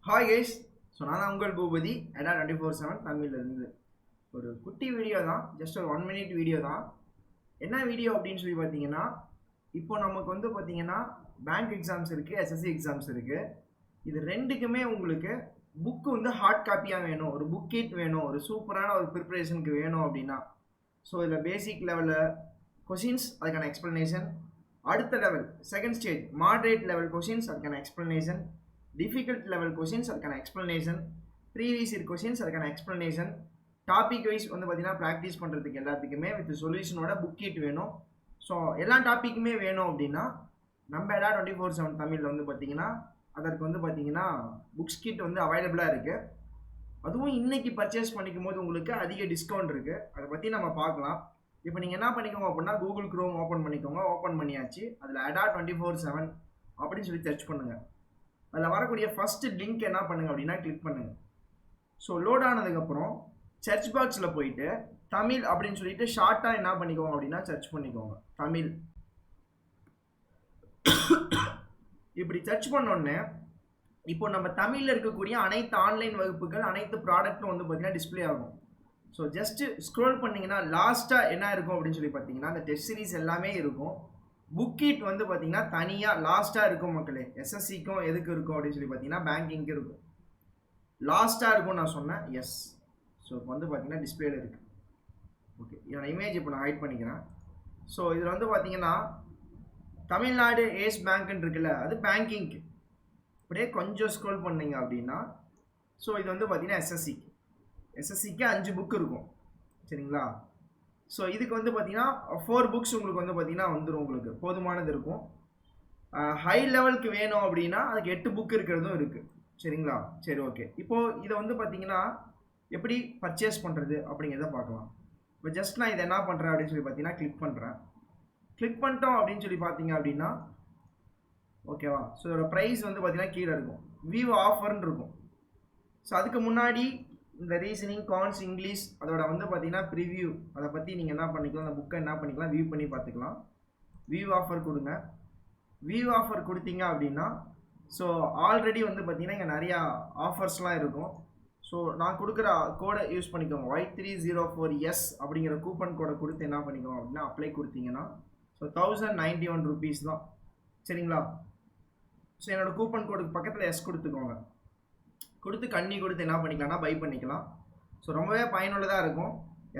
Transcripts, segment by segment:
Hi guys. So நான் உங்கள் பூபதி எடா 24/7 தமிழ்லேருந்து ஒரு குட்டி வீடியோ தான், ஜஸ்ட் ஒரு 1 minute வீடியோ தான். என்ன வீடியோ அப்படின்னு சொல்லி பார்த்தீங்கன்னா, இப்போ நமக்கு வந்து பார்த்தீங்கன்னா பேங்க் எக்ஸாம்ஸ் இருக்குது, SSC எக்ஸாம்ஸ் இருக்குது. இது ரெண்டுக்குமே உங்களுக்கு புக்கு வந்து ஹார்ட் காப்பியாக வேணும், ஒரு புக் கிட் வேணும், ஒரு சூப்பரான ஒரு ப்ரிப்பரேஷனுக்கு வேணும் அப்படின்னா, ஸோ இதில் பேசிக் லெவலில் கொஷின்ஸ், அதுக்கான எக்ஸ்ப்ளனேஷன், அடுத்த level second stage moderate level questions, அதுக்கான எக்ஸ்ப்ளனேஷன், டிஃபிகல்ட் லெவல் கொஷின்ஸ், அதுக்கான எக்ஸ்ப்ளனேஷன், ப்ரீவியஸ் இயர் கொஷின்ஸ், அதுக்கான எக்ஸ்ப்ளனேஷன், டாபிக் வைஸ் வந்து பார்த்தீங்கன்னா ப்ராக்டிஸ் பண்ணுறதுக்கு எல்லாத்துக்குமே வித் சொல்யூஷனோட புக் கிட் வேணும். ஸோ எல்லா டாப்பிக்குமே வேணும் அப்படின்னா நம்ம எடா 24/7 தமிழில் வந்து பார்த்தீங்கன்னா அதற்கு வந்து பார்த்தீங்கன்னா புக்ஸ் கிட் வந்து அவைலபிளாக இருக்குது. அதுவும் இன்றைக்கி பர்ச்சேஸ் பண்ணிக்கும் போது உங்களுக்கு அதிக டிஸ்கவுண்ட் இருக்குது. அதை பற்றி நம்ம பார்க்கலாம். இப்போ நீங்கள் என்ன பண்ணிக்கோங்க அப்படின்னா கூகுள் க்ரோம் ஓப்பன் பண்ணிக்கோங்க. ஓப்பன் பண்ணியாச்சு. அதில் எடா 24/7 அப்படின்னு சொல்லி சர்ச் பண்ணுங்கள். அதில் வரக்கூடிய ஃபஸ்ட்டு லிங்க் என்ன பண்ணுங்கள் அப்படின்னா கிளிக் பண்ணுங்கள். ஸோ லோட் ஆனதுக்கப்புறம் சர்ச் பாக்ஸில் போயிட்டு தமிழ் அப்படின்னு சொல்லிட்டு ஷார்ட்டாக என்ன பண்ணிக்கோங்க அப்படின்னா சர்ச் பண்ணிக்கோங்க தமிழ். இப்படி சர்ச் பண்ணோடனே இப்போ நம்ம தமிழில் இருக்கக்கூடிய அனைத்து ஆன்லைன் வகுப்புகள், அனைத்து ப்ராடக்ட்டும் வந்து பார்த்தீங்கன்னா டிஸ்பிளே ஆகும். ஸோ ஜஸ்ட்டு ஸ்க்ரோல் பண்ணிங்கன்னா லாஸ்ட்டாக என்ன இருக்கும் அப்படின்னு சொல்லி பார்த்தீங்கன்னா அந்த டெஸ்ட் சீரிஸ் எல்லாமே இருக்கும். புக் கிட் வந்து பார்த்தீங்கன்னா தனியாக லாஸ்ட்டாக இருக்கும் மக்களே. SSCக்கும் எதுக்கு இருக்கும் அப்படின்னு சொல்லி பார்த்தீங்கன்னா பேங்கிங்க்கு இருக்கும். லாஸ்ட்டாக இருக்கும் நான் சொன்னேன். எஸ். ஸோ இப்போ வந்து பார்த்தீங்கன்னா டிஸ்பிளேல இருக்குது. ஓகே, என்னோட இமேஜ் இப்போ நான் ஹைட் பண்ணிக்கிறேன். ஸோ இதில் வந்து பார்த்தீங்கன்னா தமிழ்நாடு ஏஸ் பேங்க்குன்னு இருக்குல்ல, அது பேங்கிங்க்கு. அப்படியே கொஞ்சம் ஸ்க்ரோல் பண்ணிங்க அப்படின்னா ஸோ இது வந்து பார்த்தீங்கன்னா SSCக்கு 5 புக் இருக்கும். சரிங்களா? ஸோ இதுக்கு வந்து பார்த்தீங்கன்னா 4 புக்ஸ் உங்களுக்கு வந்து பார்த்தீங்கன்னா வந்துடும், உங்களுக்கு போதுமானது இருக்கும். ஹை லெவலுக்கு வேணும் அப்படின்னா அதுக்கு 8 புக் இருக்கிறதும் இருக்குது. சரிங்களா? சரி, ஓகே. இப்போது இதை வந்து பார்த்தீங்கன்னா எப்படி பர்ச்சேஸ் பண்ணுறது அப்படிங்கிறத பார்க்கலாம். இப்போ ஜஸ்ட் நான் இதை என்ன பண்ணுறேன் அப்படின்னு சொல்லி பார்த்தீங்கன்னா கிளிக் பண்ணுறேன். கிளிக் பண்ணிட்டோம் அப்படின்னு சொல்லி பார்த்தீங்க அப்படின்னா ஓகேவா. ஸோ இதோட ப்ரைஸ் வந்து பார்த்தீங்கன்னா கீழே இருக்கும், வியூ ஆஃபர்னு இருக்கும். ஸோ அதுக்கு முன்னாடி இந்த ரீசனிங், கான்ஸ், இங்கிலீஷ் அதோட வந்து பார்த்தீங்கன்னா ப்ரிவ்யூ, அதை பற்றி நீங்கள் என்ன பண்ணிக்கலாம், அந்த புக்கை என்ன பண்ணிக்கலாம், வியூ பண்ணி பார்த்துக்கலாம். வியூ ஆஃபர் கொடுங்க. வியூ ஆஃபர் கொடுத்தீங்க அப்படின்னா ஸோ ஆல்ரெடி வந்து பார்த்தீங்கன்னா இங்கே நிறையா ஆஃபர்ஸ்லாம் இருக்கும். ஸோ நான் கொடுக்குற கோடை யூஸ் பண்ணிக்கோங்க. Y304S அப்படிங்கிற கூப்பன் கோடை கொடுத்து என்ன பண்ணிக்கோங்க அப்படின்னா அப்ளை கொடுத்தீங்கன்னா ஸோ 1091 rupees தான். சரிங்களா? ஸோ என்னோடய கூப்பன் கோடுக்கு பக்கத்தில் எஸ் கொடுத்துக்கோங்க. கொடுத்து கண்ணி கொடுத்து என்ன பண்ணிக்கலாம்னா பை பண்ணிக்கலாம். ஸோ ரொம்பவே பயனுள்ளதாக இருக்கும்.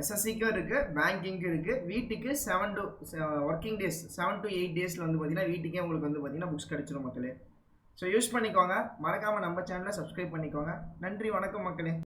SSCக்கும் இருக்குது, பேங்கிங்க்கும் இருக்குது. வீட்டுக்கு 7 to ஒர்க்கிங் டேஸ், 7 to 8 டேஸில் வந்து பார்த்தீங்கன்னா வீட்டுக்கே உங்களுக்கு வந்து பார்த்தீங்கன்னா புக்ஸ் கிடச்சிடும் மக்களே. ஸோ யூஸ் பண்ணிக்கோங்க. மறக்காமல் நம்ம சேனலை சப்ஸ்கிரைப் பண்ணிக்கோங்க. நன்றி, வணக்கம் மக்களே.